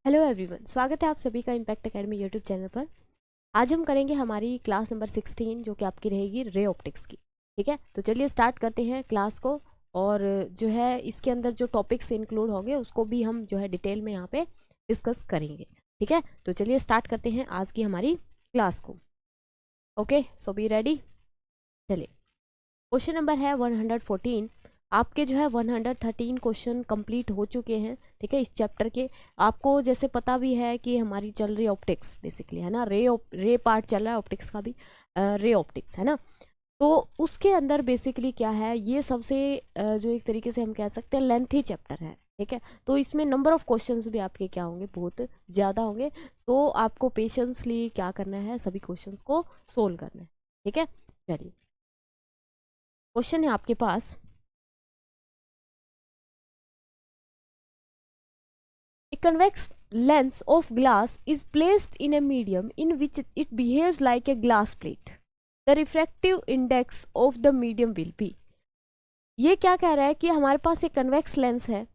Hello everyone, स्वागत है आप सभी का इम्पैक्ट एकेडमी यूट्यूब चैनल पर। आज हम करेंगे हमारी क्लास नंबर 16 जो कि आपकी रहेगी रे ऑप्टिक्स की। ठीक है, तो चलिए स्टार्ट करते हैं क्लास को। और जो है इसके अंदर जो टॉपिक्स इंक्लूड होंगे उसको भी हम जो है डिटेल में यहाँ पे डिस्कस करेंगे। ठीक है, तो चलिए स्टार्ट करते हैं आज की हमारी क्लास को। Okay, so be ready. चलिए, क्वेश्चन नंबर है 114। आपके जो है 113 क्वेश्चन कंप्लीट हो चुके हैं। ठीक है, इस चैप्टर के। आपको जैसे पता भी है कि हमारी चल रही ऑप्टिक्स बेसिकली, है ना। रे पार्ट चल रहा है ऑप्टिक्स का भी, रे ऑप्टिक्स, है ना। तो उसके अंदर बेसिकली क्या है, ये सबसे जो एक तरीके से हम कह सकते हैं लेंथी चैप्टर है। ठीक है, तो इसमें नंबर ऑफ क्वेश्चंस भी आपके क्या होंगे, बहुत ज़्यादा होंगे। तो आपको पेशेंसली क्या करना है, सभी क्वेश्चंस को सोल्व करना है। ठीक है, चलिए क्वेश्चन है आपके पास। A convex lens of glass is placed in a medium in which it behaves like a glass plate. The refractive index of the medium will be. ये क्या कह रहा है कि हमारे पास एक कन्वेक्स लेंस है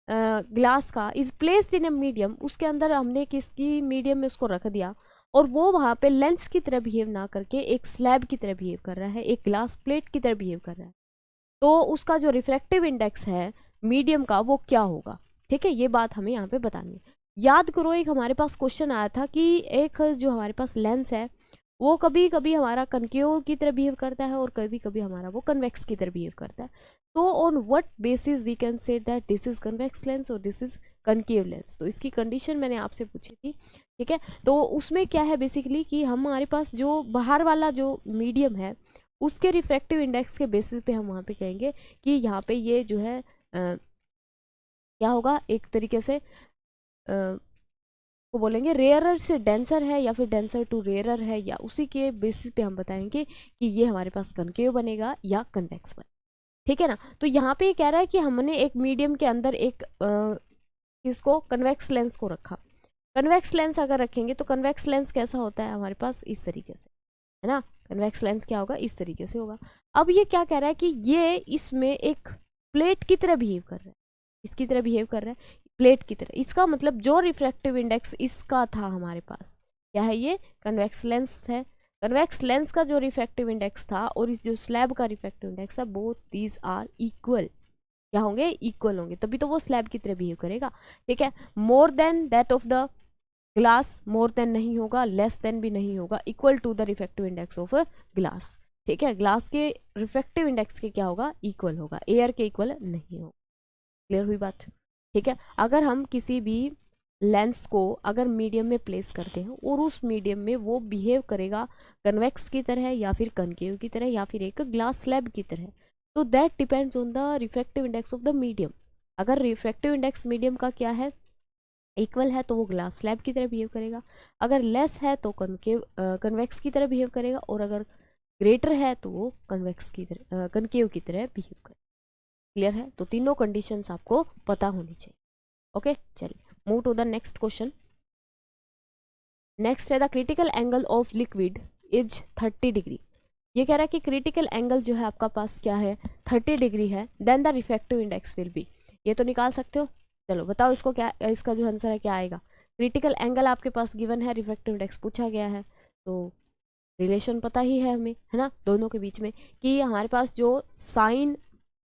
ग्लास का, is placed in a medium. उसके अंदर हमने किसकी मीडियम में उसको रख दिया और वो वहाँ पे लेंस की तरह बिहेव ना करके एक स्लैब की तरह बिहेव कर रहा है, एक ग्लास प्लेट की तरह बिहेव कर रहा है। तो उसका जो रिफ्रैक्टिव इंडेक्स है मीडियम का वो क्या होगा। ठीक है, ये बात हमें यहाँ पे बतानी है। याद करो, एक हमारे पास क्वेश्चन आया था कि एक जो हमारे पास लेंस है वो कभी कभी हमारा कनकेव की तरह बिहेव करता है और कभी कभी हमारा वो कन्वेक्स की तरह बिहेव करता है। तो on what basis we can say that this is convex lens और दिस इज कनकेव लेंस। तो इसकी कंडीशन मैंने आपसे पूछी थी। ठीक है, तो उसमें क्या है बेसिकली कि हमारे पास जो बाहर वाला जो मीडियम है उसके रिफ्रैक्टिव इंडेक्स के बेसिस पे हम वहाँ पे कहेंगे कि यहाँ पे ये जो है क्या होगा, एक तरीके से को बोलेंगे रेयरर से डेंसर है या फिर डेंसर टू रेयरर है, या उसी के बेसिस पे हम बताएंगे कि ये हमारे पास कनकेव बनेगा या कन्वेक्स बनेगा। ठीक है ना। तो यहाँ पे ये कह रहा है कि हमने एक मीडियम के अंदर एक इसको कन्वेक्स लेंस को रखा। कन्वेक्स लेंस अगर रखेंगे तो कन्वेक्स लेंस कैसा होता है हमारे पास, इस तरीके से, है ना। कन्वेक्स लेंस क्या होगा, इस तरीके से होगा। अब ये क्या कह रहा है कि ये इसमें एक प्लेट की तरह बिहेव कर रहा है, इसकी तरह बिहेव कर रहा है, प्लेट की तरह। इसका मतलब जो रिफ्रैक्टिव इंडेक्स इसका था हमारे पास, क्या है, ये कन्वेक्स लेंस है। कन्वेक्स लेंस का जो रिफ्रैक्टिव इंडेक्स था और इस जो स्लैब का रिफ्रैक्टिव इंडेक्स है, बोथ दीज आर इक्वल। क्या होंगे, इक्वल होंगे, तभी तो वो स्लैब की तरह बिहेव करेगा। ठीक है, more than that of the glass, more than नहीं होगा, लेस देन भी नहीं होगा, equal to the refractive index of glass. ठीक है, ग्लास के रिफ्रैक्टिव इंडेक्स के क्या होगा, इक्वल होगा, एयर के इक्वल नहीं होगा। क्लियर हुई बात। ठीक है, अगर हम किसी भी लेंस को अगर मीडियम में प्लेस करते हैं और उस मीडियम में वो बिहेव करेगा कन्वेक्स की तरह या फिर कनकेव की तरह या फिर एक ग्लास स्लैब की तरह, तो that depends on the refractive index of the medium. अगर रिफ्रैक्टिव इंडेक्स मीडियम का क्या है, इक्वल है, तो वो ग्लास स्लैब की तरह बिहेव करेगा। अगर लेस है तो कनकेव कन्वेक्स की तरह बिहेव करेगा, और अगर ग्रेटर है तो वो कन्वेक्स की तरह कनकेव की तरह बिहेव करेगा। क्लियर है, तो तीनों कंडीशंस आपको पता होनी चाहिए। ओके, चलिए move to the next question. Next है the critical angle of liquid is 30 degree. ये कह रहा है कि क्रिटिकल एंगल जो है आपका पास क्या है, 30 डिग्री है, then the refractive index will be. ये तो निकाल सकते हो। चलो बताओ इसको, क्या इसका जो आंसर है क्या आएगा। क्रिटिकल एंगल आपके पास गिवन है, रिफ्रैक्टिव इंडेक्स पूछा गया है, तो रिलेशन पता ही है हमें, है ना, दोनों के बीच में, कि हमारे पास जो साइन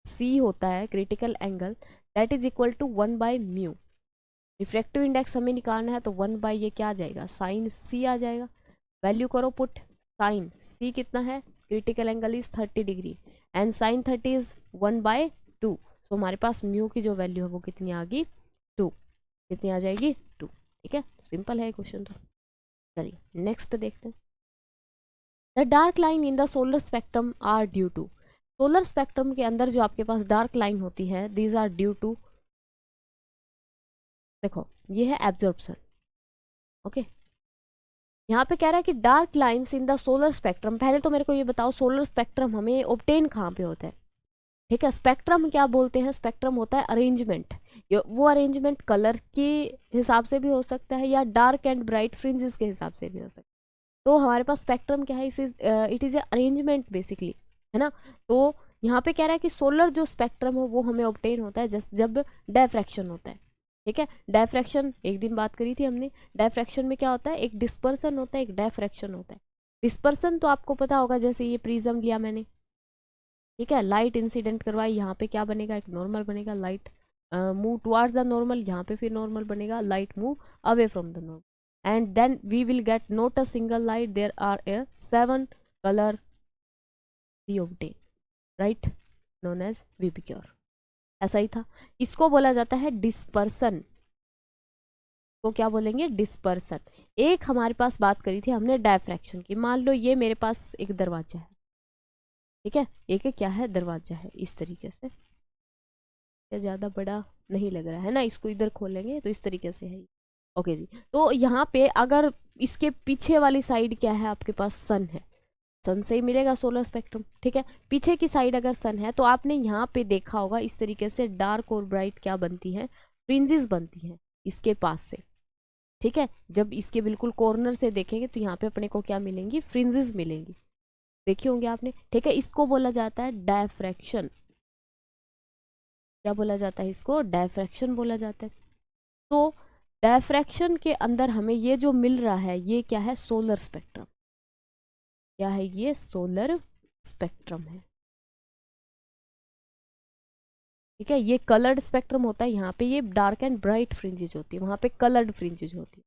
सी होता है critical angle, that is equal to 1/μ। Refractive index हमें निकालना है तो 1 बाई ये क्या आ जाएगा, साइन सी आ जाएगा। वैल्यू करो पुट, साइन सी कितना है, critical angle is 30 degree and sine 30 is 1/2। So हमारे पास म्यू की जो वैल्यू है वो कितनी आ गई, 2। कितनी आ जाएगी, 2। ठीक है, सिंपल है क्वेश्चन तो। चलिए नेक्स्ट देखते हैं। The dark line in the solar spectrum are due to. Solar spectrum के अंदर जो आपके पास डार्क लाइन होती है, दीज आर ड्यू टू, देखो ये है एब्जॉर्प्शन। ओके, यहाँ पे कह रहा है कि dark lines in the solar spectrum. पहले तो मेरे को ये बताओ सोलर स्पेक्ट्रम हमें ऑब्टेन कहाँ पे होता है। ठीक है, स्पेक्ट्रम क्या बोलते हैं, स्पेक्ट्रम होता है अरेंजमेंट। वो अरेंजमेंट कलर के हिसाब से भी हो सकता है या डार्क एंड ब्राइट फ्रिंजेस के हिसाब से भी हो सकता है। तो हमारे पास स्पेक्ट्रम क्या है, it is a arrangement basically, है ना। तो यहाँ पे कह रहा है कि सोलर जो स्पेक्ट्रम है वो हमें ऑब्टेन होता है जब डायफ्रैक्शन होता है। ठीक है। डायफ्रैक्शन एक दिन बात करी थी हमने। डायफ्रैक्शन में क्या होता है, एक डिस्पर्सन होता है, एक डायफ्रैक्शन होता है। डिस्पर्सन तो आपको पता होगा, जैसे ये प्रिज्म लिया मैंने, ठीक है, लाइट इंसिडेंट करवाई, यहाँ पे क्या बनेगा, एक नॉर्मल बनेगा, light move towards the normal, यहाँ पे फिर नॉर्मल बनेगा, light move away from the normal, and then we will get not a single light, there are a 7 colour we obtain, right, known as VIBGYOR. ऐसा ही था। इसको बोला जाता है डिस्पर्सन, को क्या बोलेंगे, डिस्पर्सन। एक हमारे पास बात करी थी हमने डायफ्रैक्शन की। मान लो ये मेरे पास एक दरवाजा है, ठीक है, एक क्या है, दरवाजा है, इस तरीके से, क्या ज़्यादा बड़ा नहीं लग रहा है ना, इसको इधर खोलेंगे तो इस तरीके से है। ओके जी, तो यहाँ पे अगर इसके पीछे वाली साइड क्या है, आपके पास सन है, सन से ही मिलेगा सोलर स्पेक्ट्रम, ठीक है। पीछे की साइड अगर सन है, तो आपने यहाँ पे देखा होगा इस तरीके से डार्क और ब्राइट क्या बनती है, फ्रिंजेस बनती हैं इसके पास से, ठीक है। जब इसके बिल्कुल कॉर्नर से देखेंगे तो यहाँ पे अपने को क्या मिलेंगी, फ्रिंजेस मिलेंगी, देखी होंगे आपने, ठीक है। इसको बोला जाता है डायफ्रैक्शन। क्या बोला जाता है, इसको डायफ्रैक्शन बोला जाता है। तो डायफ्रैक्शन के अंदर हमें ये जो मिल रहा है, ये क्या है, सोलर स्पेक्ट्रम। क्या है ये, सोलर स्पेक्ट्रम है, ठीक है। ये कलर्ड स्पेक्ट्रम होता है, यहाँ पे ये डार्क एंड ब्राइट फ्रिंजेज होती है, वहां पे कलर्ड फ्रिंजेज होती है।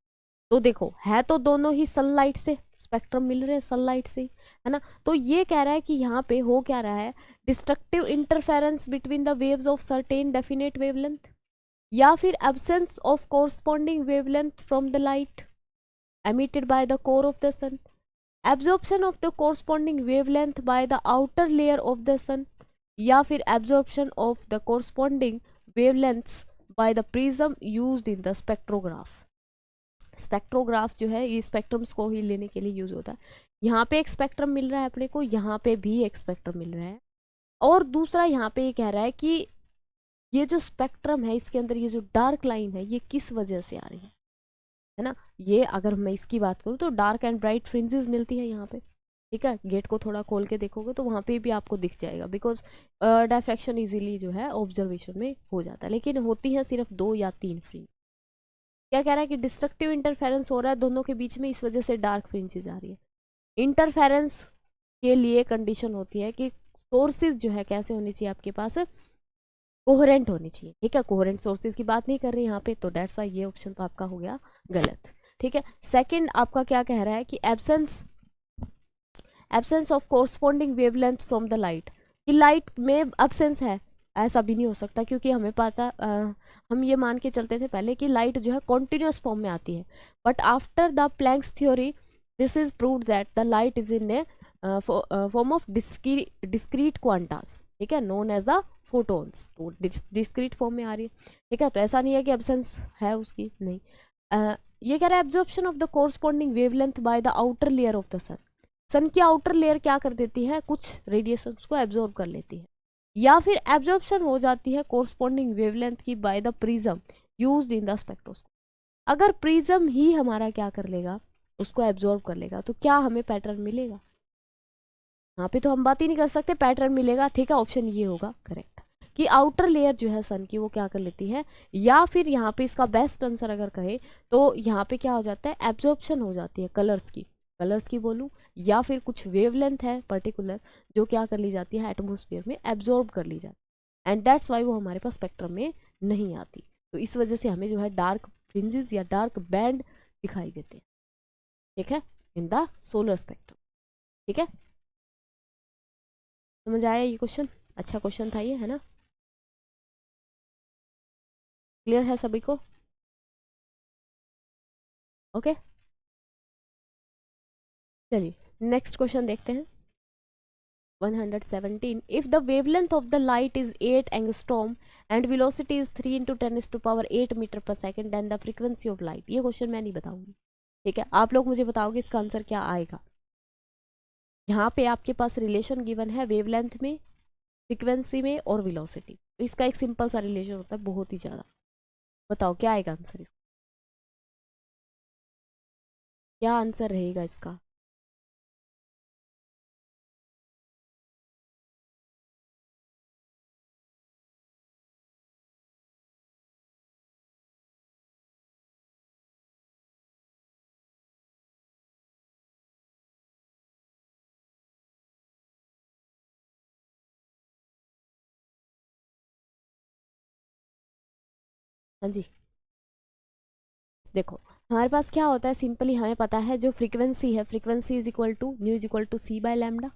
तो देखो, है तो दोनों ही सनलाइट से स्पेक्ट्रम मिल रहे हैं, सनलाइट से ही, है ना। तो ये कह रहा है कि यहाँ पे हो क्या रहा है, destructive interference between the waves of certain definite wavelength, या फिर absence of corresponding wavelength from the light emitted by the core of the sun, absorption of the corresponding wavelength by the outer layer of the sun, या फिर absorption of the corresponding wavelengths by the prism used in the spectrograph। Spectrograph जो है ये spectrums को ही लेने के लिए use होता है। यहाँ पे एक स्पेक्ट्रम मिल रहा है अपने को, यहाँ पे भी एक स्पेक्ट्रम मिल रहा है, और दूसरा यहाँ पे ये कह रहा है कि ये जो स्पेक्ट्रम है इसके अंदर ये जो डार्क लाइन है ये किस वजह से आ रही है ना। ये अगर मैं इसकी बात करूँ तो डार्क एंड ब्राइट फ्रिंजेस मिलती है यहाँ पे, ठीक है। गेट को थोड़ा खोल के देखोगे तो वहाँ पे भी आपको दिख जाएगा, बिकॉज डायफ्रैक्शन इजीली जो है ऑब्जर्वेशन में हो जाता है, लेकिन होती है सिर्फ 2 या 3 फ्रिंज। क्या कह रहा है कि डिस्ट्रक्टिव इंटरफेरेंस हो रहा है दोनों के बीच में, इस वजह से डार्क फ्रिंजेस आ रही है। इंटरफेरेंस के लिए कंडीशन होती है कि सोर्सेज जो है कैसे होनी चाहिए आपके पास, कोहेरेंट होनी चाहिए, ठीक है। कोहेरेंट सोर्सेज की बात नहीं कर रही यहाँ पे, तो डेट्स वाई ये ऑप्शन तो आपका हो गया गलत, ठीक है। सेकंड आपका क्या कह रहा है कि absence of corresponding wavelength from the light, कि लाइट में एब्सेंस है, ऐसा भी नहीं हो सकता, क्योंकि हमें पता हम ये मान के चलते थे पहले कि लाइट जो है कॉन्टिन्यूस फॉर्म में आती है, but after the Planck's theory this is proved that the light is in a form of discrete quantas, ठीक है, नोन एज द फोटोन्स। तो डिस्क्रीट फॉर्म में आ रही है, ठीक है। तो ऐसा नहीं है कि एब्सेंस है उसकी, नहीं। ये कह रहा है absorption of the corresponding wavelength by the outer layer of the sun. Sun की आउटर लेयर क्या कर देती है, कुछ रेडिएशंस को एब्जॉर्ब कर लेती है, या फिर एब्जॉर्प्शन हो जाती है कोरस्पॉन्डिंग वेवलेंथ की bye the prism used in the spectroscope. अगर प्रिज्म ही हमारा क्या कर लेगा, उसको एब्जॉर्ब कर लेगा, तो क्या हमें पैटर्न मिलेगा, यहाँ पे तो हम बात ही नहीं कर सकते, पैटर्न मिलेगा, ठीक है। ऑप्शन ये होगा करेक्ट, कि आउटर लेयर जो है सन की वो क्या कर लेती है, या फिर यहाँ पे इसका बेस्ट आंसर अगर कहें तो यहाँ पे क्या हो जाता है, एब्जॉर्प्शन हो जाती है कलर्स की बोलूँ, या फिर कुछ वेवलेंथ है पर्टिकुलर जो क्या कर ली जाती है, एटमोसफियर में एब्जॉर्ब कर ली जाती है, एंड दैट्स वाई वो हमारे पास स्पेक्ट्रम में नहीं आती। तो इस वजह से हमें जो है डार्क फ्रिंजेस या डार्क बैंड दिखाई देते हैं, ठीक है, इन द सोलर स्पेक्ट्रम, ठीक है। समझ आया ये क्वेश्चन, अच्छा क्वेश्चन था ये, है ना, क्लियर है सभी को, ओके। चलिए नेक्स्ट क्वेश्चन देखते हैं। 117, if the wavelength of the light is 8 angstrom and velocity is 3 into 10 is to power 8 metre पर second, then the frequency of light। ये क्वेश्चन मैं नहीं बताऊंगी, ठीक है, आप लोग मुझे बताओगे इसका आंसर क्या आएगा। यहाँ पे आपके पास रिलेशन गिवन है वेवलेंथ में, फ्रीक्वेंसी में और वेलोसिटी, तो इसका एक सिंपल सा रिलेशन होता है, बहुत ही ज़्यादा। बताओ क्या आएगा आंसर, इसका क्या आंसर रहेगा इसका। हाँ जी, देखो हमारे पास क्या होता है, सिंपली हमें पता है जो फ्रीक्वेंसी है, frequency is equal to nu is equal to C by lambda.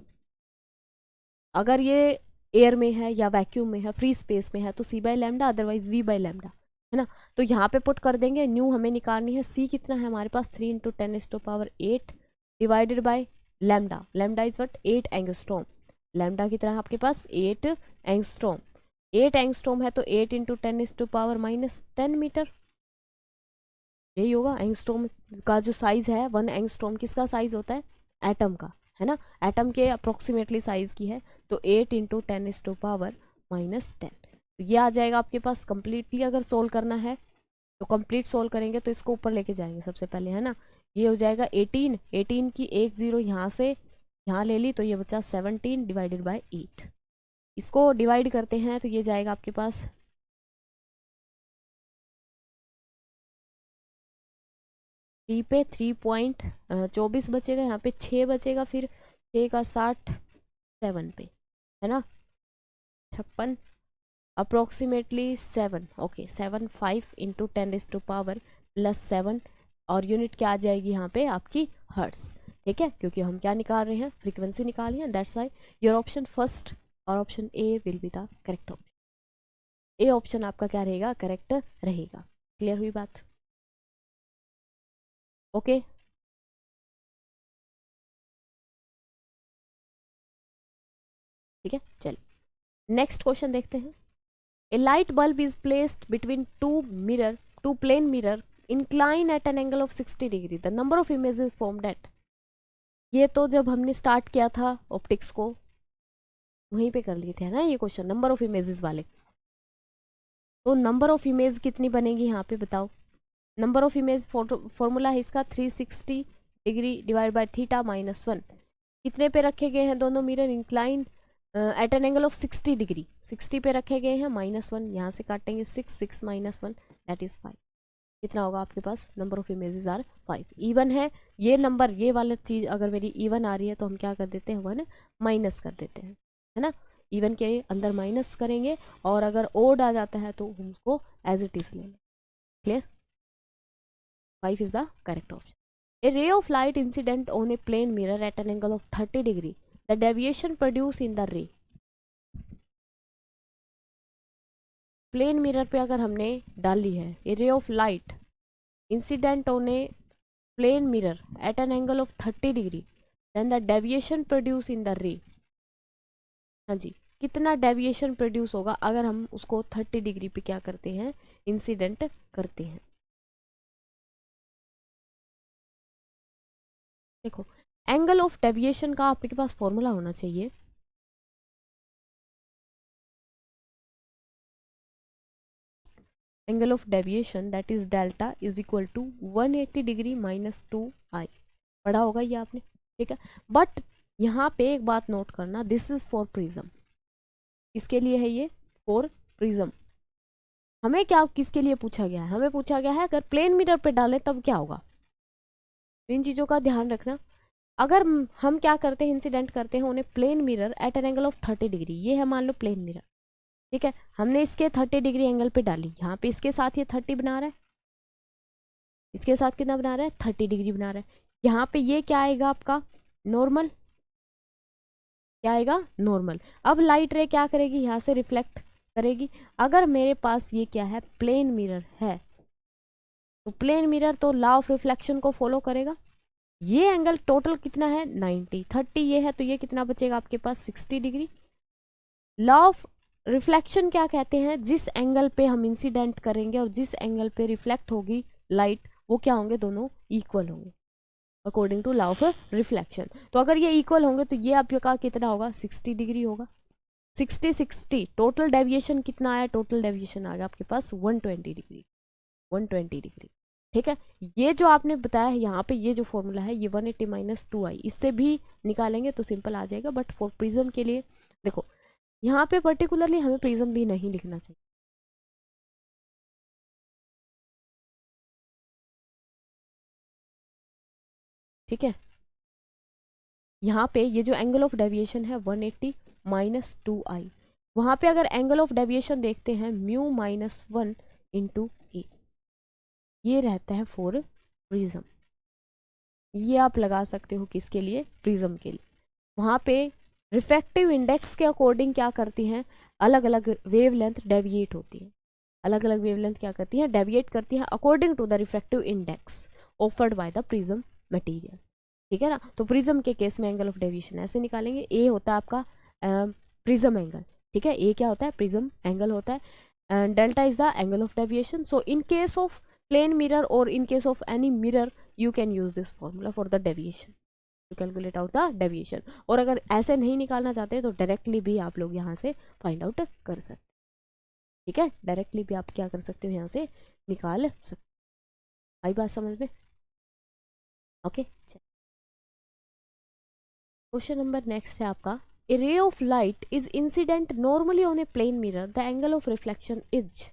अगर ये एयर में है या वैक्यूम में है, फ्री स्पेस में है, तो c by lambda, otherwise v by lambda, है ना। तो यहाँ पे पुट कर देंगे, न्यू हमें निकालनी है, सी कितना है हमारे पास 3 × 10⁸ divided by lambda, lambda is what 8 angstrom, lambda कितना है आपके पास 8 एंगस्ट्रॉम, 8 एंगस्ट्रॉम है तो 8 × 10⁻10 मीटर, यही होगा। एंगस्ट्रॉम का जो साइज है, 1 एंगस्ट्रॉम किसका साइज होता है, एटम का, है ना, एटम के अप्रोक्सीमेटली साइज की है, तो 8 × 10⁻10, तो ये आ जाएगा आपके पास। कंप्लीटली अगर सोल्व करना है तो कंप्लीट सोल्व करेंगे तो इसको ऊपर लेके जाएंगे सबसे पहले, है ना। ये हो जाएगा 18, 18 की एक जीरो यहाँ से यहाँ ले ली, तो ये बचा 17 डिवाइडेड बाय 8। इसको डिवाइड करते हैं तो ये जाएगा आपके पास 3 पे 3.24 बचेगा, यहाँ पे 6 बचेगा, फिर 6 का 60 7 पे, है ना, 56 अप्रोक्सीमेटली 7, ओके 7 5 × 10⁻+7, और यूनिट क्या आ जाएगी यहाँ पे आपकी हर्ट्स, ठीक है, क्योंकि हम क्या निकाल रहे हैं, फ्रीक्वेंसी निकाल रहे हैं, that's why your option first और option a will be the correct option. A option आपका क्या रहेगा, करेक्ट रहेगा। क्लियर हुई बात, ओके ठीक है, चलिए नेक्स्ट क्वेश्चन देखते हैं। A light bulb is placed between two plane mirror incline at an angle of 60 degree, the number of images formed at, ये तो जब हमने स्टार्ट किया था ऑप्टिक्स को वहीं पे कर लिए थे, है ना, ये क्वेश्चन नंबर ऑफ इमेजेस वाले। तो नंबर ऑफ इमेज कितनी बनेगी यहाँ पे बताओ, नंबर ऑफ इमेज फॉर्मूला है इसका 360 डिग्री डिवाइड बाय थीटा -1, कितने पे रखे गए हैं दोनों mirror, incline at an angle of 60 degree, 60 पे रखे गए हैं, -1 यहाँ से काटेंगे 6 6 -1 दैट इज 5, कितना होगा आपके पास, number of images are 5। Even है ये नंबर, ये वाला चीज़ अगर मेरी इवन आ रही है तो हम क्या कर देते हैं, वन माइनस कर देते हैं, है ना, इवन के अंदर माइनस करेंगे, और अगर ओड आ जाता है तो हम उसको एज इट इज ले लें। Clear, 5 is the correct option. A ray of light incident on a plane mirror at an angle of 30 degree. The deviation produced in the ray. Plane mirror पे अगर हमने डाली है a ray of light incident on a plane mirror at an angle of 30 degree, then the deviation produce in the ray, हाँ जी, कितना deviation produce होगा अगर हम उसको 30 डिग्री पे क्या करते हैं, इंसिडेंट करते हैं। देखो एंगल ऑफ डेविएशन का आपके पास फॉर्मूला होना चाहिए, angle of deviation that is delta is equal to 180 degree -2i, पढ़ा होगा ये आपने, ठीक है। बट यहाँ पे एक बात नोट करना, दिस इज फॉर प्रिज्म, किसके लिए है ये, फॉर प्रिज्म। हमें क्या किसके लिए पूछा गया है, हमें पूछा गया है अगर प्लेन मिरर पे डालें तब क्या होगा, तो इन चीज़ों का ध्यान रखना। अगर हम क्या करते हैं, इंसिडेंट करते हैं उन्हें plane mirror at an angle of 30 degree, ये है मान लो प्लेन मिरर, ठीक है, हमने इसके 30 डिग्री एंगल पे डाली, यहाँ पे इसके साथ ये 30 बना रहा है, इसके साथ कितना बना रहा है 30 डिग्री बना रहा है, यहाँ पे ये क्या आएगा आपका नॉर्मल, क्या आएगा नॉर्मल। अब लाइट रे क्या करेगी, यहाँ से रिफ्लेक्ट करेगी। अगर मेरे पास ये क्या है प्लेन मिरर है, तो प्लेन मिरर तो लॉ ऑफ रिफ्लेक्शन को फॉलो करेगा। ये एंगल टोटल कितना है 90, 30 ये है, तो ये कितना बचेगा आपके पास 60 डिग्री। लॉ ऑफ रिफ्लेक्शन क्या कहते हैं, जिस एंगल पे हम इंसिडेंट करेंगे और जिस एंगल पे रिफ्लेक्ट होगी लाइट, वो क्या होंगे, दोनों इक्वल होंगे according to law of reflection. तो अगर ये इक्वल होंगे तो ये आपका कितना होगा 60 डिग्री होगा, 60 60 टोटल डेविएशन कितना आया, टोटल डेविएशन आ गया आपके पास 120 डिग्री, 120 डिग्री, ठीक है। ये जो आपने बताया है यहाँ पे, ये जो फॉर्मूला है ये 180 -2i, इससे भी निकालेंगे तो सिंपल आ जाएगा, बट फॉर प्रिज्म के लिए देखो यहाँ पे पर्टिकुलरली हमें प्रिज्म भी नहीं लिखना चाहिए, ठीक है। यहाँ पे ये जो एंगल ऑफ डेविएशन है 180 -2i, वहाँ पे अगर एंगल ऑफ डेविएशन देखते हैं म्यू -1 × a, ये रहता है फॉर प्रिज्म। ये आप लगा सकते हो किसके लिए, प्रिज्म के लिए। वहाँ पे रिफ्रैक्टिव इंडेक्स के अकॉर्डिंग क्या करती हैं, अलग अलग वेवलेंथ डेविएट होती है, अलग अलग वेवलेंथ क्या करती हैं, डेविएट करती हैं according to the refractive index offered by the prism material. ठीक है ना। तो प्रिज्म के केस में एंगल ऑफ डेविएशन ऐसे निकालेंगे, ए होता है आपका प्रिज्म एंगल। ठीक है, ए क्या होता है, प्रिज्म एंगल होता है, and delta is the angle of deviation. So in case of plane mirror और in case of any mirror you can use this formula for the deviation to calculate out the deviation. और अगर ऐसे नहीं निकालना चाहते तो directly भी आप लोग यहाँ से फाइंड आउट कर सकते। ठीक है, डायरेक्टली भी आप क्या कर सकते हो, यहाँ से निकाल सकते। आई बात समझ में? ओके, क्वेश्चन नंबर नेक्स्ट है आपका, a ray of light is incident normally on a plane mirror, the angle of reflection is.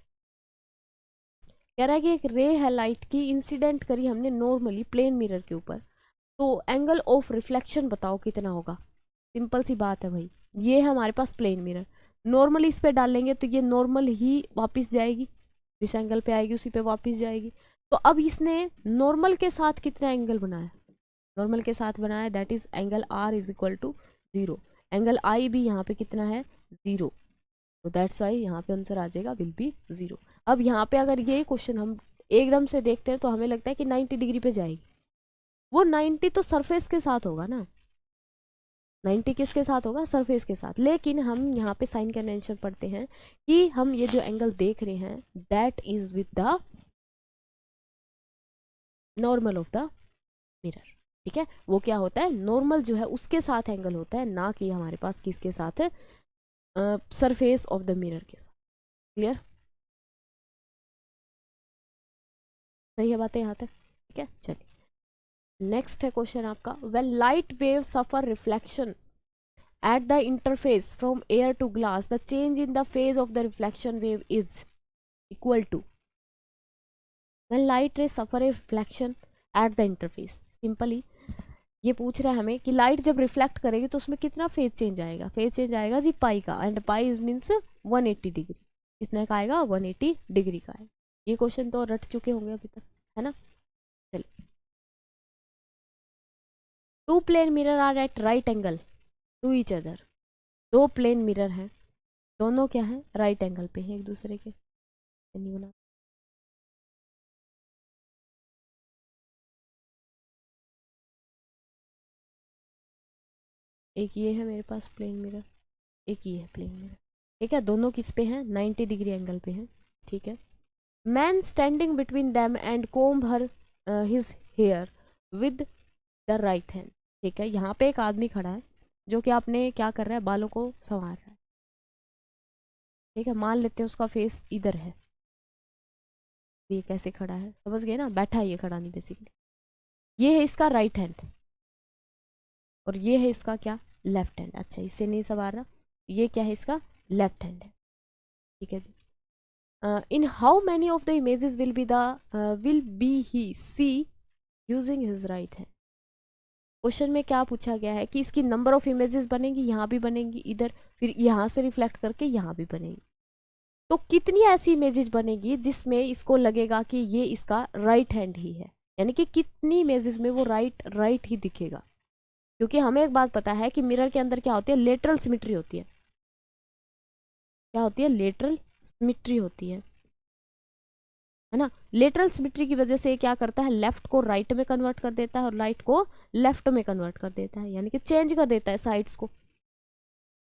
कह रहा है कि एक रे है लाइट की, इंसिडेंट करी हमने नॉर्मली प्लेन मिरर के ऊपर, तो एंगल ऑफ रिफ्लेक्शन बताओ कितना होगा। सिंपल सी बात है भाई, ये है हमारे पास प्लेन मिरर, नॉर्मली इस पे डालेंगे तो ये नॉर्मल ही वापस जाएगी, जिस एंगल पे आएगी उसी पे वापस जाएगी। तो अब इसने नॉर्मल के साथ कितना एंगल बनाया, नॉर्मल के साथ बनाया, that is angle r is equal to 0। Angle i भी यहाँ पे कितना है, 0। तो दैट्स वाई यहाँ पे आंसर आ जाएगा विल बी 0। अब यहाँ पे अगर ये क्वेश्चन हम एकदम से देखते हैं तो हमें लगता है कि 90 डिग्री पे जाएगी, वो 90 तो सरफेस के साथ होगा ना, 90 किसके साथ होगा, सरफेस के साथ। लेकिन हम यहाँ पे साइन कन्वेंशन पढ़ते हैं कि हम ये जो एंगल देख रहे हैं that is with the normal of the mirror. ठीक है, वो क्या होता है, नॉर्मल जो है उसके साथ एंगल होता है, ना कि हमारे पास किसके साथ है, सरफेस ऑफ द मिरर के साथ। क्लियर, सही है बातें यहाँ तक? ठीक है, चलिए नेक्स्ट है क्वेश्चन आपका, when light wave suffer reflection at the interface from air to glass, the change in the phase of the reflection wave is equal to, when light rays suffer a reflection at the interface। Simply ये पूछ रहा है हमें कि light जब reflect करेगी तो उसमें कितना फेज चेंज आएगा, फेज चेंज आएगा जी पाई का, and pi is means 180 degree. किसने का आएगा, 180 डिग्री का है। ये क्वेश्चन तो रट चुके होंगे अभी तक, है ना। चलिए, two plane mirror are at right angle to each other, दो प्लेन मिरर हैं, दोनों क्या है, राइट एंगल पे हैं एक दूसरे के। नहीं बना, एक ये है मेरे पास प्लेन मिरर, एक ये है प्लेन मिरर। ठीक है, दोनों किस पे हैं, 90 डिग्री एंगल पे हैं। ठीक है, man standing between them and comb her his here with the right hand. ठीक है, यहाँ पे एक आदमी खड़ा है जो कि आपने क्या कर रहा है, बालों को संवार रहा है। ठीक है, मान लेते हैं उसका फेस इधर है, ये कैसे खड़ा है समझ गए ना, बैठा है, ये खड़ा नहीं बेसिकली। ये है इसका राइट हैंड और ये है इसका क्या, लेफ्ट हैंड। अच्छा, इससे नहीं संवार रहा, ये क्या है, इसका लेफ्ट हैंड है। ठीक है जी, in how many of the images will be he see using his right hand. Question में क्या पूछा गया है कि इसकी नंबर ऑफ इमेजेस बनेंगी, यहाँ भी बनेंगी इधर, फिर यहाँ से रिफ्लेक्ट करके यहाँ भी बनेगी। तो कितनी ऐसी इमेजेस बनेगी जिसमें इसको लगेगा कि ये इसका राइट हैंड ही है, यानी कि कितनी इमेजेस में वो राइट ही दिखेगा। क्योंकि हमें एक बात पता है कि मिरर के अंदर क्या होती है, लेटरल सिमिट्री होती है। क्या होती है, लेटरल सिमिट्री होती है ना। लेटरल सिमिट्री की वजह से क्या करता है, लेफ्ट को राइट में कन्वर्ट कर देता है और राइट को लेफ्ट में कन्वर्ट कर देता है, यानी कि चेंज कर देता है साइड्स को,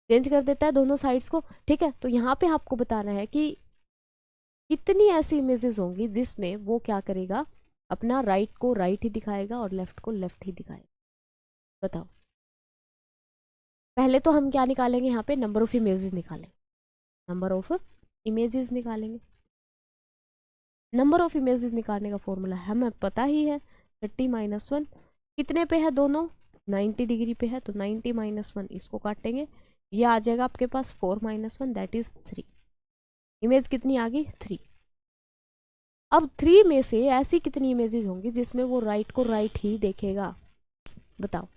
चेंज कर देता है दोनों साइड्स को। ठीक है, तो यहाँ पे आपको बताना है कि कितनी ऐसी इमेजेस होंगी जिसमें वो क्या करेगा, अपना राइट को राइट ही दिखाएगा और लेफ्ट को लेफ्ट ही दिखाएगा। बताओ, पहले तो हम क्या निकालेंगे, यहाँ पे नंबर ऑफ इमेजेस निकालेंगे, नंबर ऑफ इमेजेस निकालेंगे। नंबर ऑफ इमेजेस निकालने का फॉर्मूला हमें पता ही है, 30 - 1 कितने पे है, दोनों 90 डिग्री पे है, तो 90 - 1 इसको काटेंगे, ये आ जाएगा आपके पास 4 - 1 दैट इज 3। इमेज कितनी आ गई, 3। अब 3 में से ऐसी कितनी इमेजेस होंगी जिसमें वो राइट को राइट ही देखेगा, बताओ।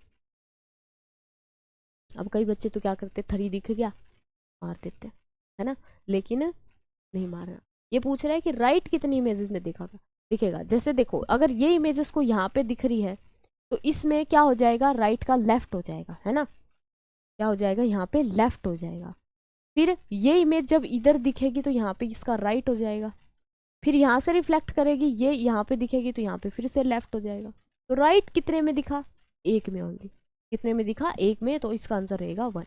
अब कई बच्चे तो क्या करते, 3 दिख गया मार देते, है ना, लेकिन नहीं मारना। ये पूछ रहा है कि राइट कितनी इमेजेस में देखा था, दिखेगा। जैसे देखो अगर ये इमेजेस को यहाँ पे दिख रही है तो इसमें क्या हो जाएगा, राइट का लेफ्ट हो जाएगा, है ना, क्या हो जाएगा यहाँ पे लेफ्ट हो जाएगा। फिर ये इमेज जब इधर दिखेगी तो यहाँ पे इसका राइट हो जाएगा। फिर यहाँ से रिफ्लेक्ट करेगी, ये यहाँ पे दिखेगी तो यहाँ पे फिर से लेफ्ट हो जाएगा। तो राइट कितने में दिखा, एक में ओनली, कितने में दिखा, एक में, तो इसका आंसर रहेगा 1।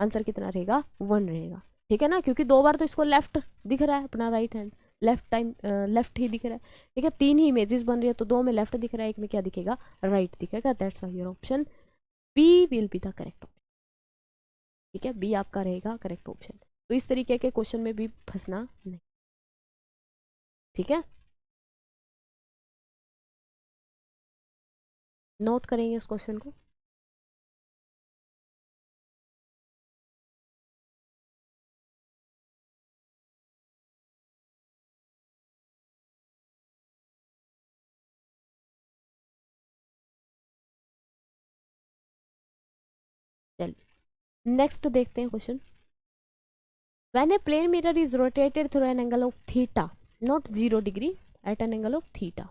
आंसर कितना रहेगा, 1 रहेगा। ठीक है ना, क्योंकि 2 बार तो इसको लेफ्ट दिख रहा है अपना राइट हैंड, लेफ्ट ही दिख रहा है। ठीक है, 3 ही इमेजेस बन रही है तो 2 में लेफ्ट दिख रहा है, एक में क्या दिखेगा, राइट दिखेगा। That's why your option B will be the correct option. ठीक है, बी आपका रहेगा करेक्ट ऑप्शन। तो इस तरीके के क्वेश्चन में भी फंसना नहीं। ठीक है, नोट करेंगे इस क्वेश्चन को। चलिए नेक्स्ट देखते हैं question. When a plane mirror is rotated through an angle of theta, not 0 degree, at an angle of theta,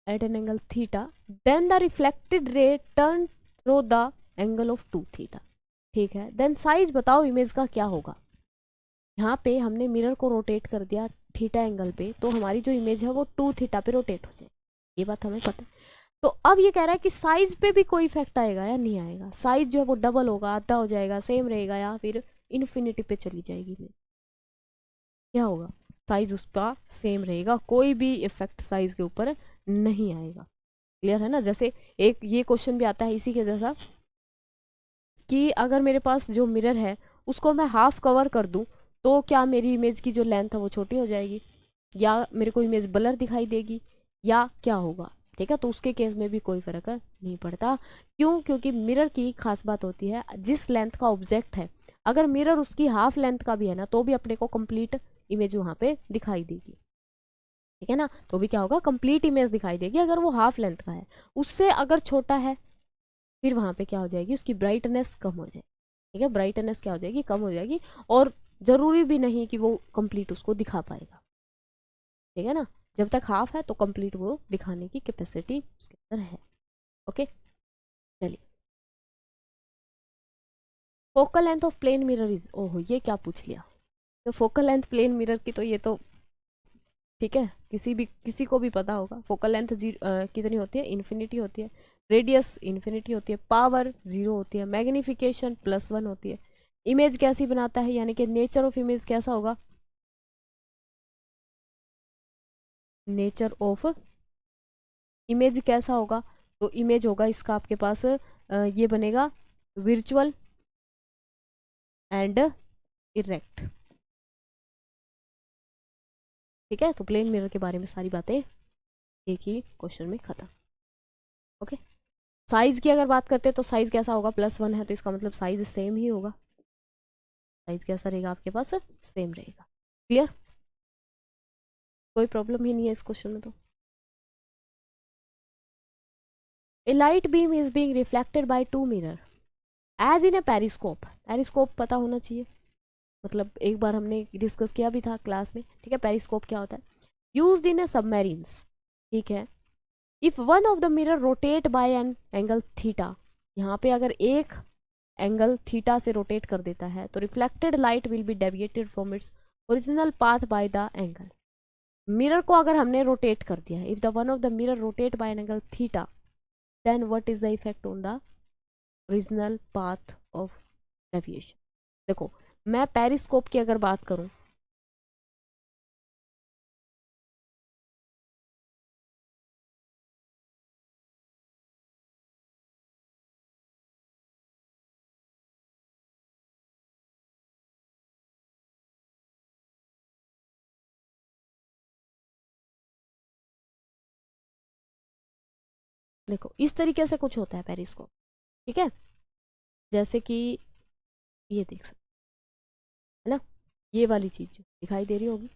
at an angle theta, then the reflected ray turn through the angle of 2 theta. ठीक है, than size बताओ image का क्या होगा। यहाँ पे हमने mirror को रोटेट कर दिया थीटा एंगल पे, तो हमारी जो इमेज है वो 2 थीटा पे रोटेट हो जाए, ये बात हमें पता है। तो अब ये कह रहा है कि साइज पे भी कोई इफेक्ट आएगा या नहीं आएगा, साइज जो है वो डबल होगा, आधा हो जाएगा, सेम रहेगा, या फिर इन्फिनिटी पे चली जाएगी इमेज, क्या होगा, साइज उसका सेम रहेगा, कोई भी इफेक्ट साइज के ऊपर नहीं आएगा। क्लियर है ना। जैसे एक ये क्वेश्चन भी आता है इसी के जैसा, कि अगर मेरे पास जो मिरर है उसको मैं हाफ कवर कर दूं तो क्या मेरी इमेज की जो लेंथ है वो छोटी हो जाएगी, या मेरे को इमेज ब्लर दिखाई देगी, या क्या होगा। ठीक है, तो उसके केस में भी कोई फर्क नहीं पड़ता। क्यों, क्योंकि मिरर की खास बात होती है, जिस लेंथ का ऑब्जेक्ट है अगर मिरर उसकी हाफ लेंथ का भी है ना तो भी अपने को कंप्लीट इमेज वहां पे दिखाई देगी। ठीक है ना, तो भी क्या होगा, कंप्लीट इमेज दिखाई देगी अगर वो हाफ लेंथ का है। उससे अगर छोटा है फिर वहां पे क्या हो जाएगी, उसकी ब्राइटनेस कम हो जाएगी। ठीक है, ब्राइटनेस क्या हो जाएगी, कम हो जाएगी, और जरूरी भी नहीं कि वो कंप्लीट उसको दिखा पाएगा। ठीक है ना, जब तक हाफ है तो कंप्लीट वो दिखाने की कैपेसिटी उसके अंदर है। ओके, चलिए। Focal length of plane mirror is, ओहो ये क्या पूछ लिया, तो फोकल लेंथ प्लेन मिरर की तो ये तो ठीक है किसी को भी पता होगा। फोकल लेंथ कितनी होती है, इन्फिनिटी होती है, रेडियस इन्फिनिटी होती है, पावर 0 होती है, मैग्निफिकेशन +1 होती है। इमेज कैसी बनाता है, यानी कि नेचर ऑफ इमेज कैसा होगा, नेचर ऑफ इमेज कैसा होगा, तो इमेज होगा इसका आपके पास ये बनेगा विर्चुअल एंड इरेक्ट। ठीक है, तो प्लेन मिरर के बारे में सारी बातें एक ही क्वेश्चन में खत्म। ओके, साइज की अगर बात करते हैं तो साइज कैसा होगा, +1 है तो इसका मतलब साइज सेम ही होगा, साइज कैसा रहेगा आपके पास, सेम रहेगा। क्लियर, कोई प्रॉब्लम ही नहीं है इस क्वेश्चन में। तो a light beam is being reflected by 2 mirror as in a periscope, periscope पता होना चाहिए, मतलब एक बार हमने डिस्कस किया भी था क्लास में। ठीक है, पेरिस्कोप क्या होता है, यूज्ड इन ए सबमरीन्स। ठीक है, if one of the mirror rotate by an angle theta, यहाँ पे अगर एक एंगल थीटा से रोटेट कर देता है तो reflected light will be deviated from its original path by the angle. Mirror को अगर हमने रोटेट कर दिया है, if the one of the mirror rotate by an angle theta, then what is the effect on the original path of deviation. देखो मैं periscope की अगर बात करूं, देखो इस तरीके से कुछ होता है पेरिस्कोप। ठीक है, जैसे कि ये देख सकते है ना, ये वाली चीज जो दिखाई दे रही होगी,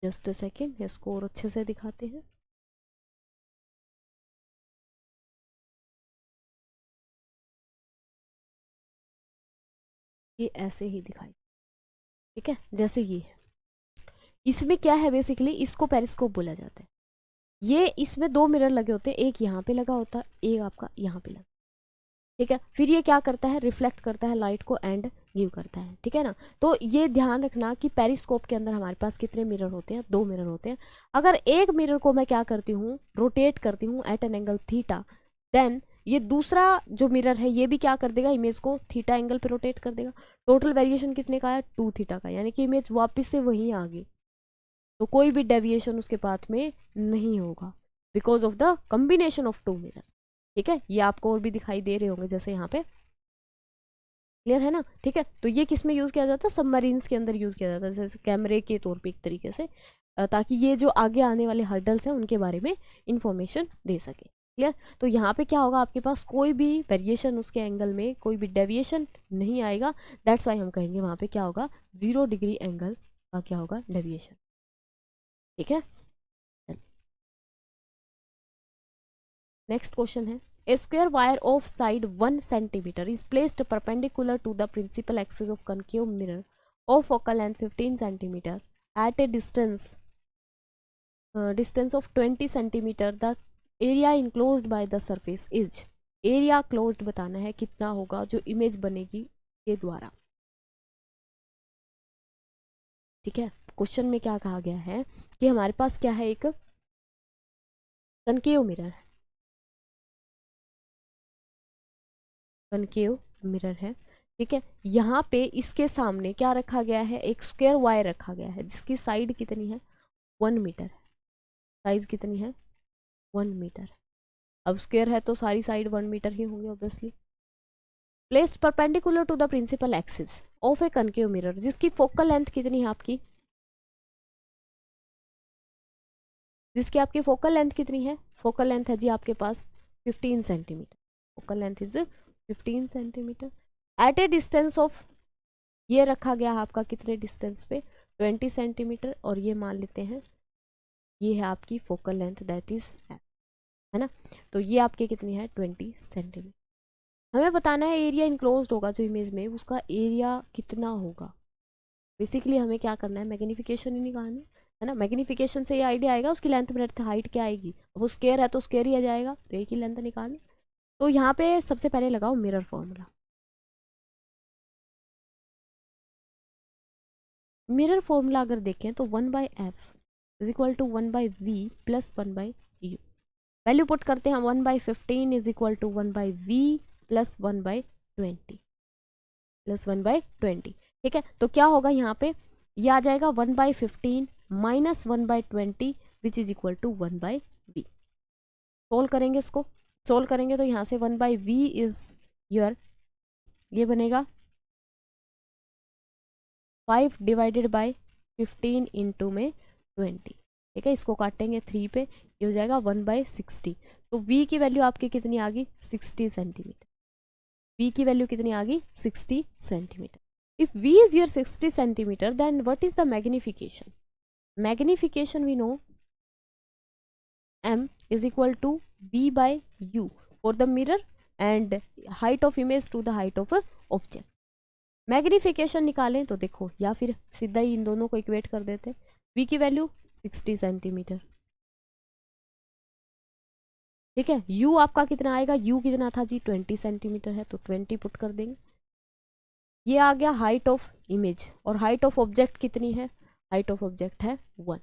जस्ट अ सेकेंड इसको और अच्छे से दिखाते हैं। ये ऐसे ही दिखाई, ठीक है, जैसे ये है। इसमें क्या है बेसिकली, इसको पेरिस्कोप बोला जाता है। ये इसमें दो मिरर लगे होते हैं, एक यहाँ पे लगा होता है, एक आपका यहाँ पे लगा, ठीक है। फिर ये क्या करता है, रिफ्लेक्ट करता है लाइट को एंड गिव करता है, ठीक है ना। तो ये ध्यान रखना कि पेरिस्कोप के अंदर हमारे पास कितने मिरर होते हैं, दो मिरर होते हैं। अगर एक मिरर को मैं क्या करती हूँ, रोटेट करती हूँ at an angle theta, then ये दूसरा जो मिरर है ये भी क्या कर देगा, इमेज को थीटा एंगल पे रोटेट कर देगा। टोटल वेरिएशन कितने का है, 2 थीटा का, यानी कि इमेज वापस से वहीं आ गई। तो कोई भी डेविएशन उसके पाथ में नहीं होगा, because of the combination of 2 mirror, ठीक है। ये आपको और भी दिखाई दे रहे होंगे जैसे यहाँ पे, क्लियर है ना, ठीक है। तो ये किस में यूज़ किया जाता है, सबमरीन्स के अंदर यूज़ किया जाता है, जैसे कैमरे के तौर पे एक तरीके से, ताकि ये जो आगे आने वाले हर्डल्स हैं उनके बारे में इंफॉर्मेशन दे सके, क्लियर। तो यहाँ पे क्या होगा, आपके पास कोई भी वेरिएशन उसके एंगल में, कोई भी डेविएशन नहीं आएगा। दैट्स वाई हम कहेंगे वहाँ पे क्या होगा, 0 डिग्री एंगल का क्या होगा, डेविएशन, ठीक है। नेक्स्ट क्वेश्चन है, a square wire of side 1 centimetre is placed perpendicular to the principal axis of concave mirror of focal length 15 centimetre at a distance of 20 centimetre. The area enclosed by the surface is, area closed बताना है कितना होगा जो image बनेगी के द्वारा, ठीक है। क्वेश्चन में क्या कहा गया है कि हमारे पास क्या है, एक कनकेव मिरर है, कनकेव मिरर है, ठीक है। यहाँ पे इसके सामने क्या रखा गया है, एक स्क्वायर वायर रखा गया है जिसकी साइड कितनी है, 1 मीटर है, साइज कितनी है, 1 मीटर। अब स्क्वायर है तो सारी साइड 1 मीटर ही होंगी obviously. Placed perpendicular to the principal axis of a concave mirror, जिसकी फोकल लेंथ कितनी है आपकी, जिसकी आपकी फोकल लेंथ कितनी है, फोकल लेंथ है जी आपके पास 15 centimetre, focal length is 15 centimetre at a distance of, ये रखा गया है आपका कितने डिस्टेंस पे, 20 सेंटीमीटर, और ये मान लेते हैं ये है आपकी फोकल लेंथ, दैट इज है ना। तो ये आपके कितनी है, 20 सेंटीमीटर। हमें बताना है एरिया इनक्लोज्ड होगा जो इमेज में, उसका एरिया कितना होगा। बेसिकली हमें क्या करना है, मैग्नीफिकेशन ही निकालनी है ना। मैग्नीफिकेशन से ये आइडिया आएगा उसकी लेंथ ब्रेड्थ हाइट क्या आएगी, अब वो स्क्वायर है तो स्क्वायर ही आ जाएगा, तो एक ही लेंथ निकालनी। तो यहाँ पे सबसे पहले लगाओ मिरर फॉर्मूला। मिरर फॉर्मूला अगर देखें तो 1/f is equal to 1/v plus 1/u। Value put करते हैं हम, 1/15 is equal to 1/v plus 1/20 plus 1/20, ठीक है। तो क्या होगा यहाँ पे, ये आ जाएगा 1/15 minus 1/20 which is equal to 1/v। Solve करेंगे इसको, सोल्व करेंगे तो यहाँ से 1/v इज योर, ये बनेगा 5 डिवाइडेड बाई 15 इंटू में 20, ठीक है। इसको काटेंगे 3 पे, ये हो जाएगा 1/60। तो v की वैल्यू आपकी कितनी आ गई, 60 सेंटीमीटर। v की वैल्यू कितनी आ गई, 60 centimetre. If v is your 60 centimeter, then what is the magnification? Magnification we know m is equal to v by u for the mirror and height of image to the height of a object. Magnification निकालें तो देखो, या फिर सीधा ही इन दोनों को equate कर देते हैं। v की वैल्यू 60 सेंटीमीटर, ठीक है। u आपका कितना आएगा, u कितना था जी, 20 सेंटीमीटर है तो 20 पुट कर देंगे। ये आ गया हाइट ऑफ इमेज, और हाइट ऑफ ऑब्जेक्ट कितनी है, हाइट ऑफ ऑब्जेक्ट है 1,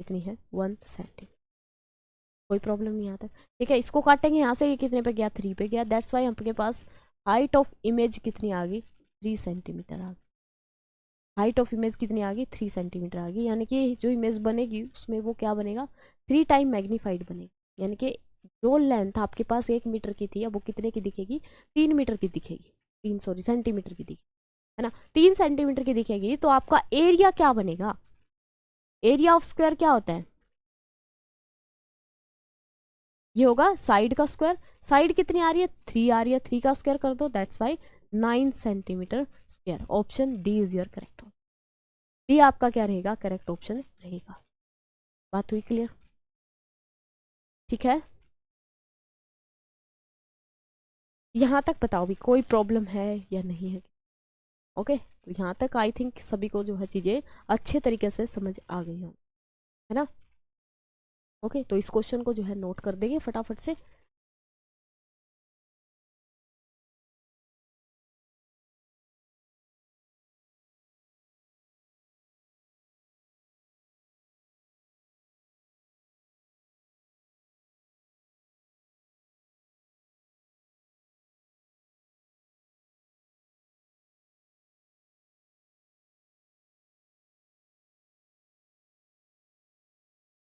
कितनी है 1 सेंटीमीटर, कोई प्रॉब्लम नहीं आता, ठीक है। इसको काटेंगे यहाँ से, ये कितने पे गया, 3 पे गया, दैट्स वाई अपने पास हाइट ऑफ इमेज कितनी आ गई, 3 सेंटीमीटर आ गई। हाइट ऑफ इमेज कितनी आ गई, 3 सेंटीमीटर आ गई, यानी कि जो इमेज बनेगी उसमें वो क्या बनेगा, 3 टाइम मैग्नीफाइड बनेगी, यानी कि जो लेंथ आपके पास 1 मीटर की थी अब वो कितने की दिखेगी, 3 मीटर की दिखेगी, 3 सॉरी सेंटीमीटर की दिखेगी, है ना, 3 सेंटीमीटर की दिखेगी। तो आपका एरिया क्या बनेगा, एरिया ऑफ स्क्वायर क्या होता है, ये होगा साइड का स्क्वायर। साइड कितनी आ रही है, 3 आ रही है, 3 का स्क्वायर कर दो, that's why 9 centimetre square. Option D is your correct, D आपका क्या रहेगा, करेक्ट ऑप्शन रहेगा। बात हुई क्लियर, ठीक है। यहाँ तक बताओ भी कोई प्रॉब्लम है या नहीं है। ओके, तो यहाँ तक आई थिंक सभी को जो है चीज़ें अच्छे तरीके से समझ आ गई हों, है ना। ओके, तो इस क्वेश्चन को जो है नोट कर देंगे फटाफट से।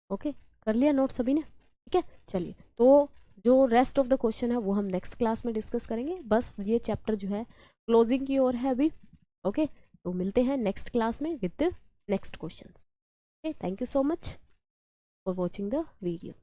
ओके, कर लिया नोट सभी ने, ठीक है। चलिए, तो जो रेस्ट ऑफ द क्वेश्चन है वो हम नेक्स्ट क्लास में डिस्कस करेंगे। बस ये चैप्टर जो है क्लोजिंग की ओर है अभी। ओके, तो मिलते हैं नेक्स्ट क्लास में with the next questions. Okay, thank you so much for watching the video.